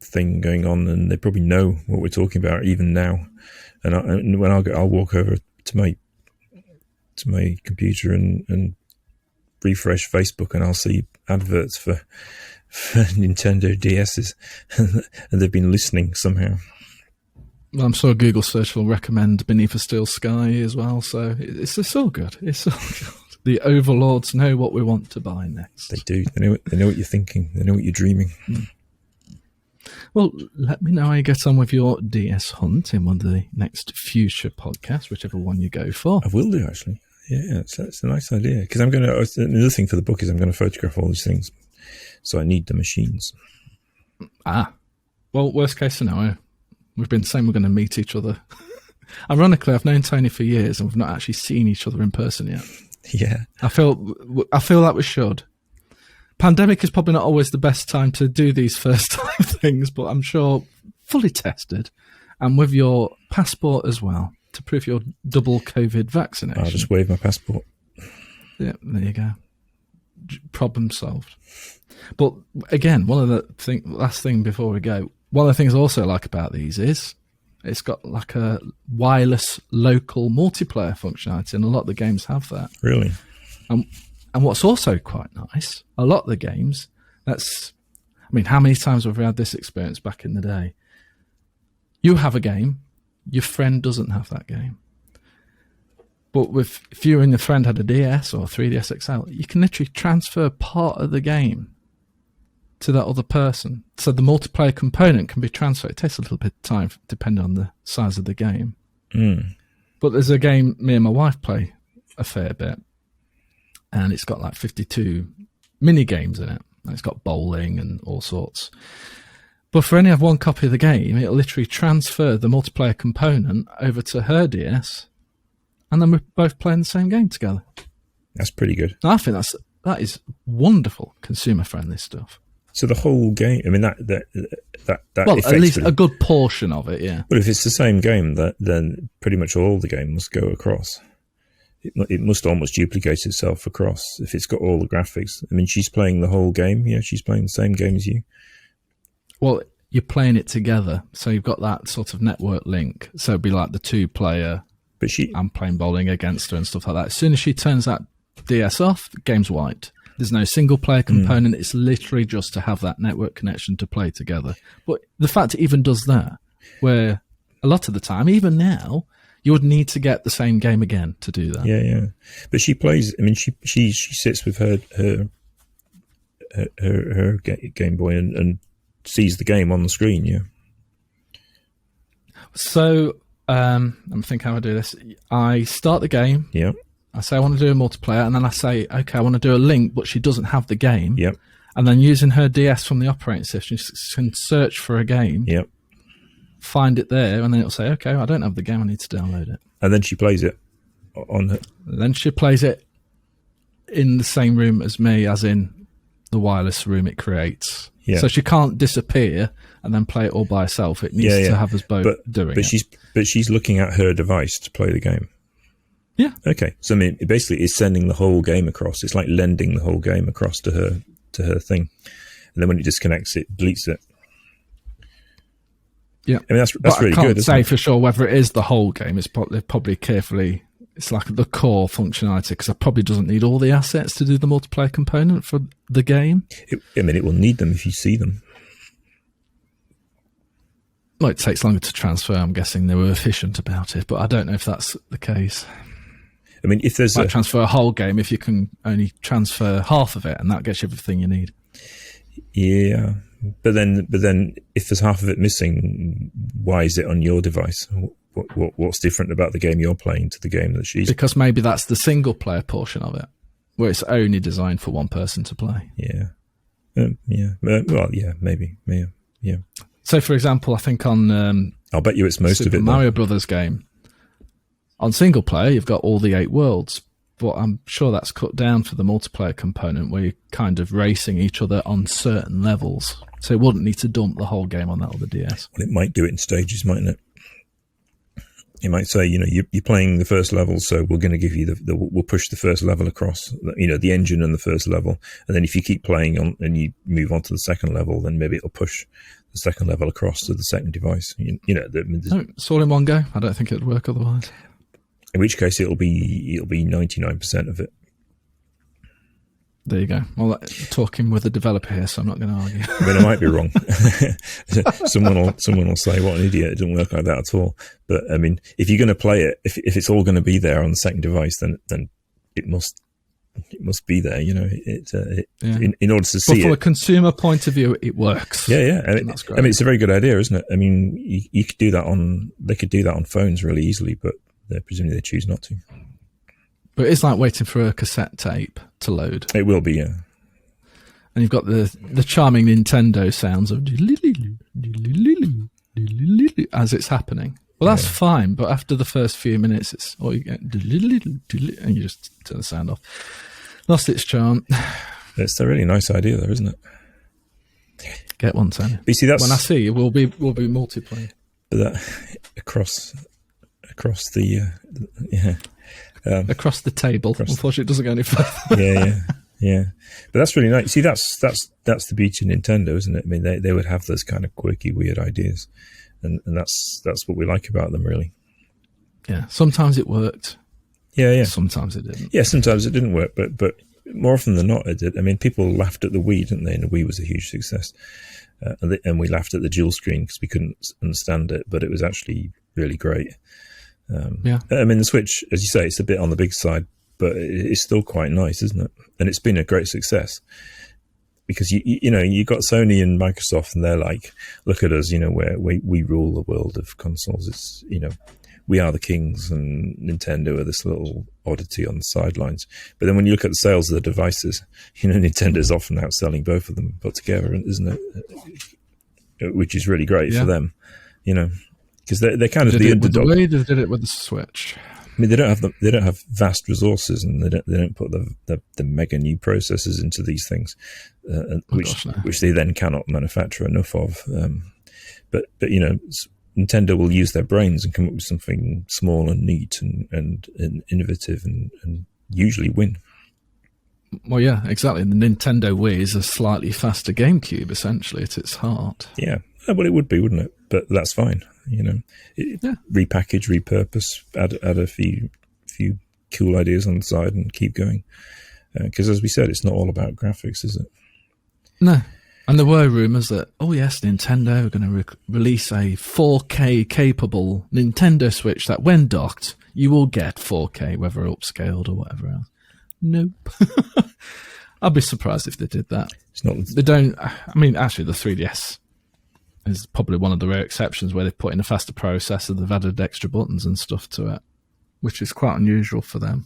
thing going on, and they probably know what we're talking about even now. And when I'll walk over to my computer and refresh Facebook, and I'll see adverts for Nintendo DSs, and they've been listening somehow. Well, I'm sure Google search will recommend Beneath a Steel Sky as well, so it's all good. It's all good. The overlords know what we want to buy next. They do. They know what you're thinking. They know what you're dreaming. Well, let me know how you get on with your DS hunt in one of the next future podcasts, whichever one you go for. I will do, actually. Yeah, it's a nice idea. Because I'm going to... Another thing for the book is I'm going to photograph all these things. So I need the machines. Well, worst case scenario, we've been saying we're going to meet each other. Ironically, I've known Tony for years and we've not actually seen each other in person yet. Yeah. I feel like we should. Pandemic is probably not always the best time to do these first time things, but I'm sure fully tested and with your passport as well to prove your double COVID vaccination. I'll just wave my passport. Yeah, there you go. Problem solved. But again, last thing before we go, one of the things I also like about these is it's got like a wireless local multiplayer functionality, and a lot of the games have that. Really? And what's also quite nice, a lot of the games, how many times have we had this experience back in the day? You have a game, your friend doesn't have that game. But if you and your friend had a DS or a 3DS XL, you can literally transfer part of the game to that other person. So the multiplayer component can be transferred. It takes a little bit of time depending on the size of the game. But there's a game me and my wife play a fair bit, and it's got like 52 mini games in it. And it's got bowling and all sorts. But for any of one copy of the game, it'll literally transfer the multiplayer component over to her DS, and then we're both playing the same game together. That's pretty good. I think that is wonderful consumer-friendly stuff. So the whole game, that well, at least a good portion of it, yeah. But if it's the same game, then pretty much all the game must go across. It must almost duplicate itself across if it's got all the graphics. I mean, she's playing the whole game. Yeah, she's playing the same game as you. Well, you're playing it together, so you've got that sort of network link. So it'd be like the two-player. But I'm playing bowling against her and stuff like that. As soon as she turns that DS off, the game's wiped. There's no single-player component. It's literally just to have that network connection to play together. But the fact it even does that, where a lot of the time, even now, you would need to get the same game again to do that. Yeah. But she plays. I mean, she sits with her Game Boy and sees the game on the screen. Yeah. So I'm thinking how I do this. I start the game. Yeah. I say I want to do a multiplayer, and then I say, okay, I want to do a link, but she doesn't have the game. Yep. And then using her DS from the operating system, she can search for a game. Yep. Find it there, and then it'll say, okay, I don't have the game, I need to download it. And then she plays it on her. Then she plays it in the same room as me, as in the wireless room it creates. Yeah. So she can't disappear and then play it all by herself. It needs to have us both doing it. But she's looking at her device to play the game. Yeah. Okay. So I mean, it basically is sending the whole game across. It's like lending the whole game across to her thing, and then when it disconnects, it deletes it. Yeah. I mean, that's really good. I can't say for sure whether it is the whole game. It's probably carefully. It's like the core functionality, because it probably doesn't need all the assets to do the multiplayer component for the game. It will need them if you see them. Well, it takes longer to transfer. I'm guessing they were efficient about it, but I don't know if that's the case. I mean, if there's transfer a whole game, if you can only transfer half of it, and that gets you everything you need. Yeah, but then if there's half of it missing, why is it on your device? What's different about the game you're playing to the game that she's? Because maybe that's the single player portion of it, where it's only designed for one person to play. Yeah, well, yeah, maybe, yeah. So, for example, I think on I'll bet you it's most Super of it. Mario Brothers game, on single player, you've got all the 8 worlds, but I'm sure that's cut down for the multiplayer component where you're kind of racing each other on certain levels. So it wouldn't need to dump the whole game on that other DS. Well, it might do it in stages, mightn't it? It might say, you're playing the first level, so we're going to give you we'll push the first level across, the engine and the first level. And then if you keep playing on and you move on to the second level, then maybe it'll push the second level across to the second device. No, it's all in one go. I don't think it would work otherwise. In which case, it'll be 99% of it. There you go. Well, talking with a developer here, so I'm not going to argue. I mean, I might be wrong. Someone will say, "What an idiot! It doesn't work like that at all." But I mean, if you're going to play it, if it's all going to be there on the second device, then it must be there. In order to see it. But from a consumer point of view, it works. Yeah. That's great. I mean, it's a very good idea, isn't it? I mean, you could do that they could do that on phones really easily, but presumably they choose not to. But it's like waiting for a cassette tape to load. It will be, yeah. And you've got the charming Nintendo sounds of as it's happening. Well, that's fine, but after the first few minutes, it's all you get, and you just turn the sound off. Lost its charm. It's a really nice idea, though, isn't it? Get one, Tony. But you see, that's when I see you, we'll be multiplayer. But that across the across the table. Unfortunately, it doesn't go any further. Yeah. But that's really nice. See, that's the beauty of Nintendo, isn't it? I mean, they would have those kind of quirky, weird ideas, and that's what we like about them, really. Yeah. Sometimes it worked. Yeah. Sometimes it didn't. Yeah, sometimes it didn't work, but more often than not, it did. I mean, people laughed at the Wii, didn't they? And the Wii was a huge success, and we laughed at the dual screen because we couldn't understand it, but it was actually really great. I mean, the Switch, as you say, it's a bit on the big side, but it's still quite nice, isn't it? And it's been a great success because you got Sony and Microsoft, and they're like, look at us, where we rule the world of consoles. It's we are the kings, and Nintendo are this little oddity on the sidelines. But then when you look at the sales of the devices, Nintendo's often outselling both of them put together, isn't it? Which is really great for them, because they're kind of the underdog. They did it with the Switch. I mean, they don't have vast resources, and they don't put the mega new processors into these things, which they then cannot manufacture enough of. But Nintendo will use their brains and come up with something small and neat and innovative and usually win. Well, yeah, exactly. The Nintendo Wii is a slightly faster GameCube, essentially, at its heart. Yeah, well, it would be, wouldn't it? But that's fine. Repackage, repurpose, add a few cool ideas on the side and keep going. Because as we said, it's not all about graphics, is it? No. And there were rumours that, Nintendo are going to release a 4K capable Nintendo Switch that when docked, you will get 4K, whether upscaled or whatever else. Nope. I'd be surprised if they did that. They don't. I mean, actually, the 3DS is probably one of the rare exceptions where they've put in a faster processor, they've added extra buttons and stuff to it, which is quite unusual for them.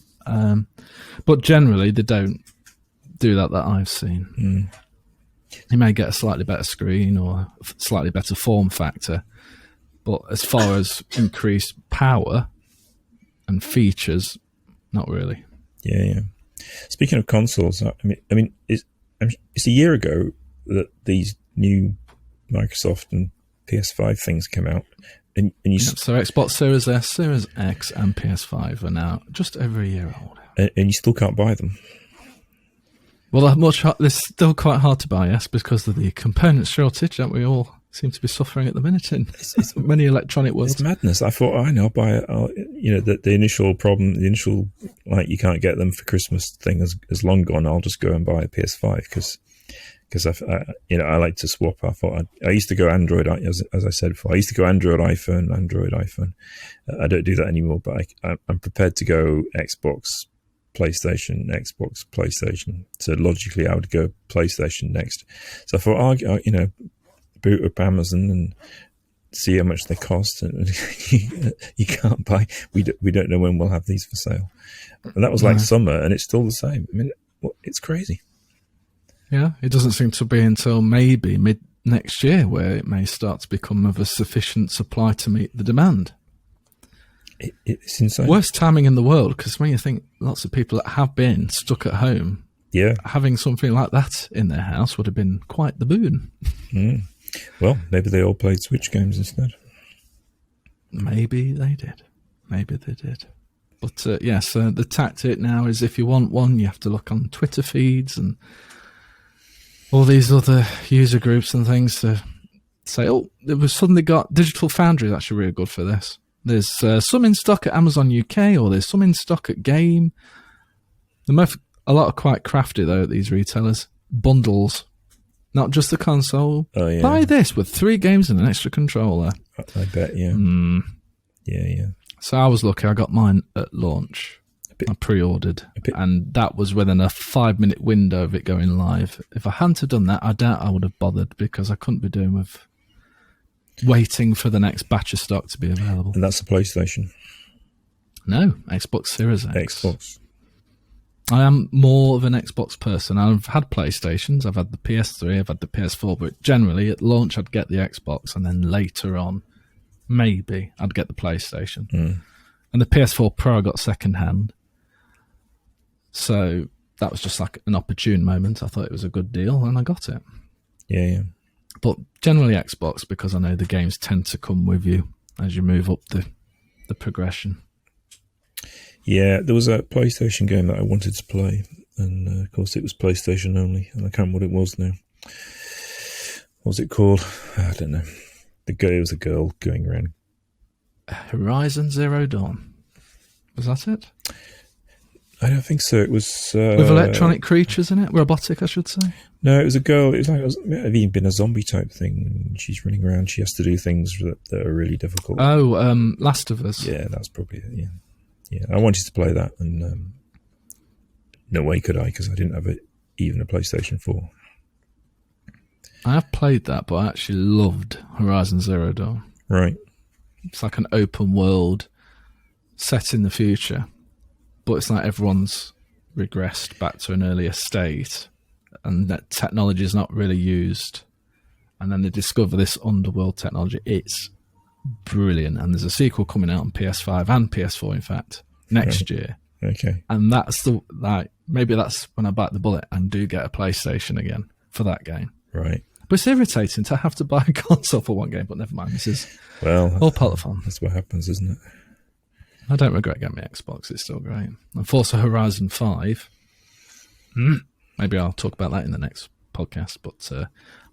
But generally, they don't do that I've seen. You may get a slightly better screen or a slightly better form factor, but as far as increased power and features, not really. Yeah. Speaking of consoles, I mean, it's a year ago that these new Microsoft and PS5 things came out, and so Xbox Series S, Series X, and PS5 are now just over a year old, and you still can't buy them. Well, they're still quite hard to buy, yes, because of the component shortage that we all seem to be suffering at the minute in many electronic worlds. It's madness. I thought, I'll buy it. The initial problem, like you can't get them for Christmas thing is long gone. I'll just go and buy a PS5 because I like to swap. I thought I used to go Android, as I said before. I used to go Android, iPhone. I don't do that anymore, but I'm prepared to go Xbox, PlayStation, Xbox, PlayStation. So logically, I would go PlayStation next. So I thought, boot up Amazon and see how much they cost. And you can't buy. We don't know when we'll have these for sale. And that was like summer, and it's still the same. I mean, it's crazy. Yeah, it doesn't seem to be until maybe mid next year where it may start to become of a sufficient supply to meet the demand. It's insane. Worst timing in the world, because when you think lots of people that have been stuck at home, having something like that in their house would have been quite the boon. Mm. Well, maybe they all played Switch games instead. Maybe they did. But the tactic now is if you want one, you have to look on Twitter feeds and all these other user groups and things to say, it was suddenly got Digital Foundry. That's actually really good for this. There's some in stock at Amazon UK, or there's some in stock at Game. A lot are quite crafty, though, at these retailers. Bundles. Not just the console. Oh, yeah. Buy this with 3 games and an extra controller. I bet, yeah. Yeah. So I was lucky. I got mine at launch. I pre-ordered. And that was within a 5-minute window of it going live. If I hadn't have done that, I doubt I would have bothered, because I couldn't be doing with waiting for the next batch of stock to be available. And that's the PlayStation? No, Xbox Series X. Xbox. I am more of an Xbox person. I've had PlayStations, I've had the PS3, I've had the PS4, but generally at launch I'd get the Xbox, and then later on, maybe I'd get the PlayStation. And the PS4 Pro I got second hand. So that was just like an opportune moment. I thought it was a good deal, and I got it. Yeah. But generally Xbox, because I know the games tend to come with you as you move up the progression. Yeah, there was a PlayStation game that I wanted to play, and of course it was PlayStation only, and I can't remember what it was now. What was it called? I don't know. It was a girl going around. Horizon Zero Dawn. Was that it? I don't think so. It was... with electronic creatures in it? Robotic, I should say. No, it was a girl. It might have even been a zombie type thing. She's running around. She has to do things that are really difficult. Oh, Last of Us. Yeah, that's probably it, yeah. I wanted to play that, and no way could I, because I didn't have even a PlayStation 4. I have played that, but I actually loved Horizon Zero Dawn. Right. It's like an open world set in the future, but it's like everyone's regressed back to an earlier state, and that technology is not really used. And then they discover this underworld technology. It's brilliant. And there's a sequel coming out on PS5 and PS4, in fact, next year. Okay. And that's maybe that's when I bite the bullet and do get a PlayStation again for that game. Right. But it's irritating to have to buy a console for one game, but never mind. This is all part of the fun. That's what happens, isn't it? I don't regret getting my Xbox. It's still great. And Forza Horizon 5, maybe I'll talk about that in the next podcast, but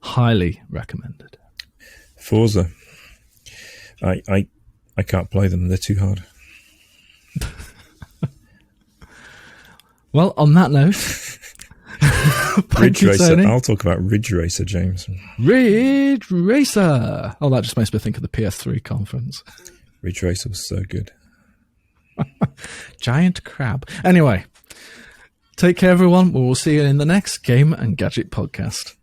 highly recommended. Forza. I can't play them. They're too hard. Well, on that note... Ridge Racer. Tony. I'll talk about Ridge Racer, James. Ridge Racer. Oh, that just makes me think of the PS3 conference. Ridge Racer was so good. Giant crab. Anyway, take care, everyone. We'll see you in the next Game and Gadget podcast.